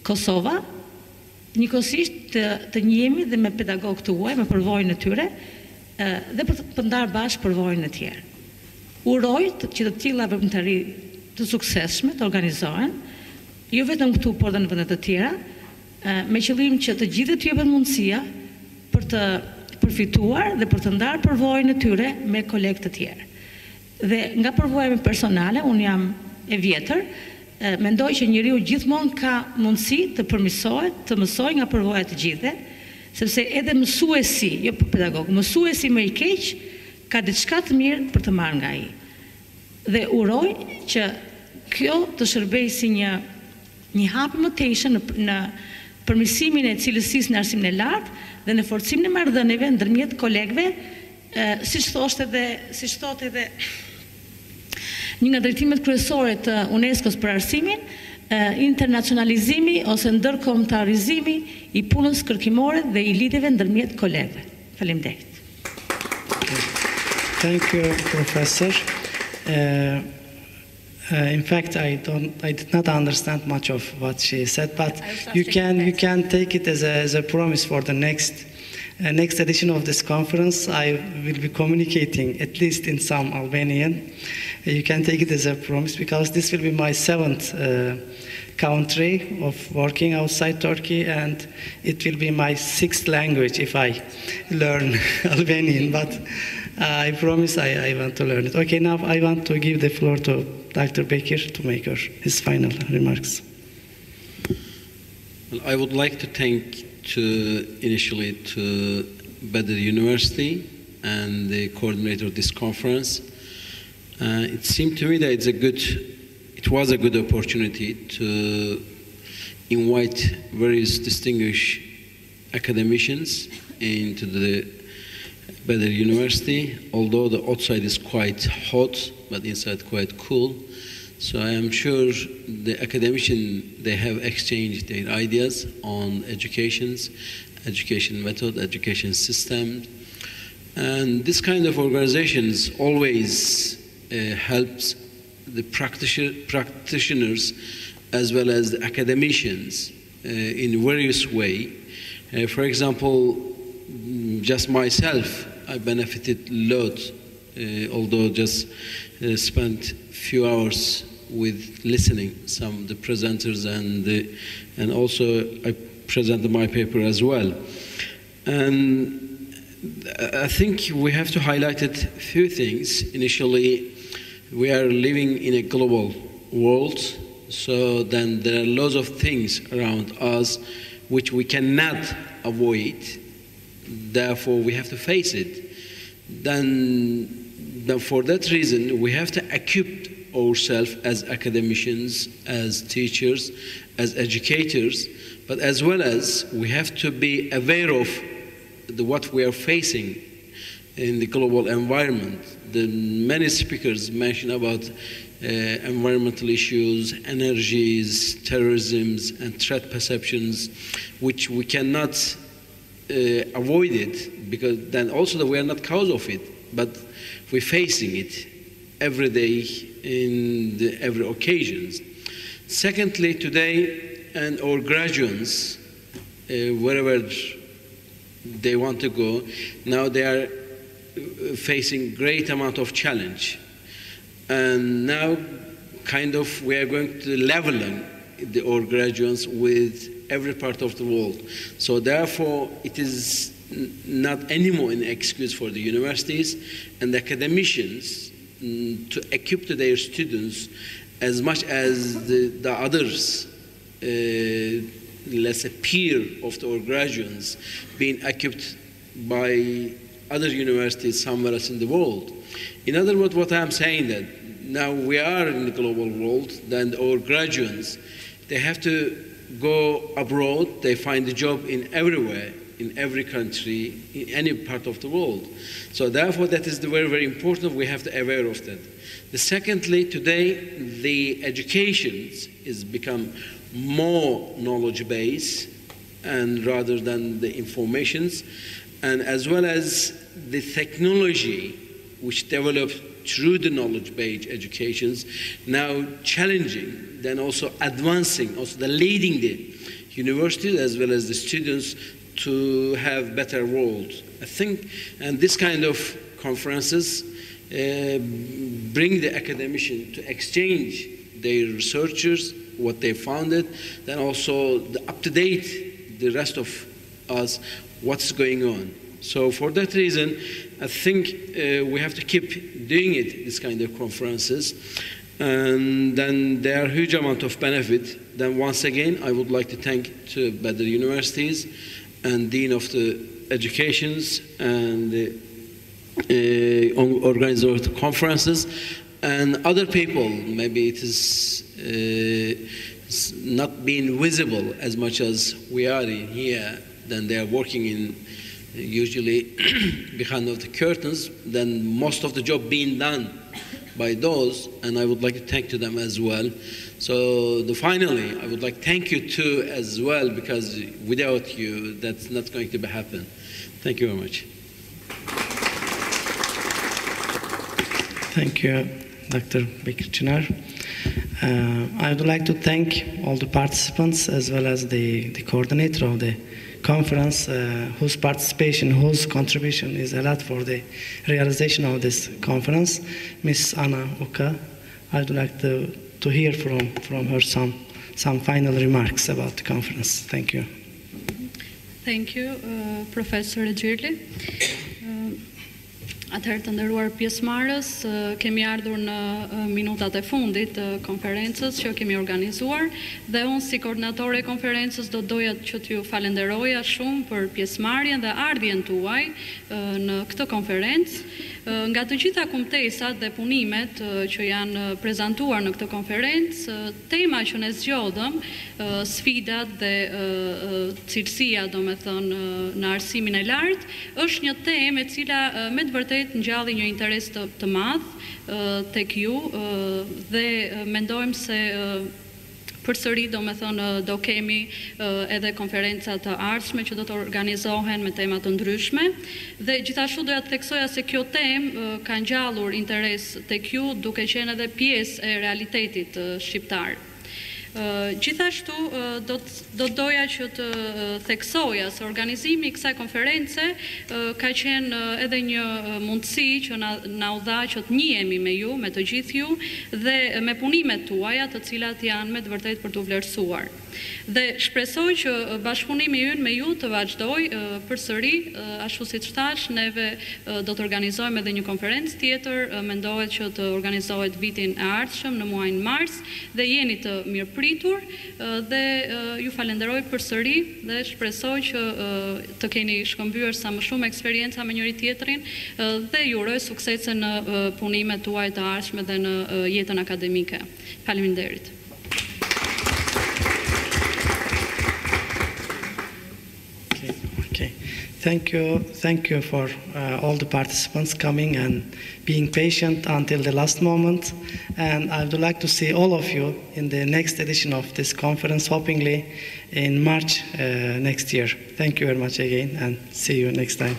Kosova, njëkohësisht të njihemi dhe me pedagogët tuaj, me përvojën e tyre, dhe për të ndarë bashkë përvojën e tjerë. Uroj që të tilla veprimtari të suksesshme të organizohen, jo vetëm këtu, por edhe në vende të tjera, me qëllim që të gjithë të jepen mundësia për të përfituar dhe për të ndarë përvojën e tyre me kolegë të tjerë. Dhe nga përvoja personale, unë jam e vjetër, mendoj që njeriu gjithmonë ka mundësi të përmirësohet, të mësojë nga përvoja të gjithë, sepse edhe mësuesi, jo pedagog, mësuesi më i keq ka diçka të mirë për të marrë nga ai. Dhe uroj që kjo të shërbejë si një hap më teshën në përmirësimin e cilësisë në arsimin e lartë dhe në forcimin e marrëdhënieve ndërmjet kolegëve, siç thotë edhe një nga drejtimet kryesore të UNESCO-s për arsimin, internacionalizimi ose ndërkombëtarizimi i punës kërkimore dhe i lidhjeve ndërmjet kolegëve. Faleminderit. Thank you, Professor. In fact, I did not understand much of what she said, but you can take it as a promise for the next edition of this conference. I will be communicating at least in some Albanian. You can take it as a promise, because this will be my 7th country of working outside Turkey, and it will be my 6th language if I learn Albanian, but I promise I want to learn it. Okay, now I want to give the floor to Dr. Bekir to make his final remarks. Well, I would like to thank initially to Badr University and the coordinator of this conference. It seemed to me that it was a good opportunity to invite various distinguished academicians into the Badr University, although the outside is quite hot, but inside quite cool. So I am sure the academicians, they have exchanged their ideas on education method, education system. And this kind of organizations always helps the practitioners as well as the academicians in various ways. For example, just myself, I benefited a lot, although just spent few hours with listening some of the presenters, and also I presented my paper as well. And I think we have to highlight a few things. Initially, we are living in a global world, so then there are lots of things around us which we cannot avoid. Therefore, we have to face it. Then for that reason, we have to equip ourselves as academicians, as teachers, as educators, but as well as we have to be aware of what we are facing in the global environment. The many speakers mentioned about environmental issues, energies, terrorisms, and threat perceptions, which we cannot avoid it, because then also that we are not cause of it, but we're facing it every day in every occasion. Secondly, today, and our graduates, wherever they want to go, now they are facing great amount of challenge. And now kind of we are going to leveling our graduates with every part of the world. So therefore, it is not anymore an excuse for the universities and the academicians to equip their students as much as the others, let's say peer of our graduates, being equipped by other universities somewhere else in the world. In other words, what I'm saying that now we are in the global world, then our graduates, they have to go abroad, they find a job in everywhere, in every country, in any part of the world. So therefore, that is very, very important. We have to be aware of that. Secondly, today, the education is become more knowledge-based and rather than the informations, and as well as the technology which developed through the knowledge-based educations, now challenging, then also advancing, also the leading the universities as well as the students to have better world. I think, and this kind of conferences bring the academician to exchange their researchers, what they founded, then also the up-to-date, the rest of us, what's going on. So for that reason, I think we have to keep doing it, this kind of conferences. And then there are huge amount of benefit. Then once again, I would like to thank to Badr Universities and Dean of the Educations and the organizer of the conferences and other people. Maybe it is not being visible as much as we are in here. Then they are working in usually behind of the curtains. Then most of the job being done by those, and I would like to thank to them as well. So finally, I would like to thank you too as well, because without you, that's not going to happen. Thank you very much. Thank you, Dr. Bekir Çınar. I would like to thank all the participants as well as the coordinator of the conference, whose participation, whose contribution is a lot for the realization of this conference. Ms. Anna Uka, I would like to hear from her some final remarks about the conference. Thank you. Thank you, Professor Gjirli. Atëherë të nderuar pjesëmarrës, kemi ardhur në minutat e fundit të konferencës që kemi organizuar dhe unë si koordinatore e konferencës do doja që t'ju falenderoja shumë për pjesëmarrjen dhe ardhjen tuaj në këtë konferencë. Nga të gjitha kumtesat dhe punimet që janë prezantuar në këtë konferencë, tema që ne zgjodhëm, sfidat dhe cilësia, domethënë, në arsimin e lartë, është një temë e cila me të vërtetë ngjalli një interes të madh tek ju dhe mendojmë se përsëri do kemi edhe konferenca të ardhshme që do të organizohen me tema të ndryshme dhe gjithashtu doja të theksoja se kjo temë ka ngjallur interes tek ju duke qenë edhe pjesë e realitetit shqiptar. Gjithashtu do doja që të theksoja se organizimi i kësaj konference ka qenë edhe një mundësi që na u dha që të njihemi me ju, me të gjithë ju dhe me punimet tuaja, të cilat janë me të vërtetë për të vlerësuar. Dhe shpresoj që bashkëpunimi ynë me ju të vazhdojë përsëri, ashtu siç thash, neve do të organizojmë edhe një konferencë tjetër, mendohet që të organizohet vitin e ardhshëm në muajin mars dhe jeni të mirëpritur dhe ju falenderoj përsëri dhe shpresoj që të keni shkëmbyer sa më shumë eksperjenca me njëri tjetrin dhe ju uroj suksese në punimet tuaj të ardhshme dhe në jetën akademike. Faleminderit. Thank you for all the participants coming and being patient until the last moment. And I would like to see all of you in the next edition of this conference, hopefully in March next year. Thank you very much again, and see you next time.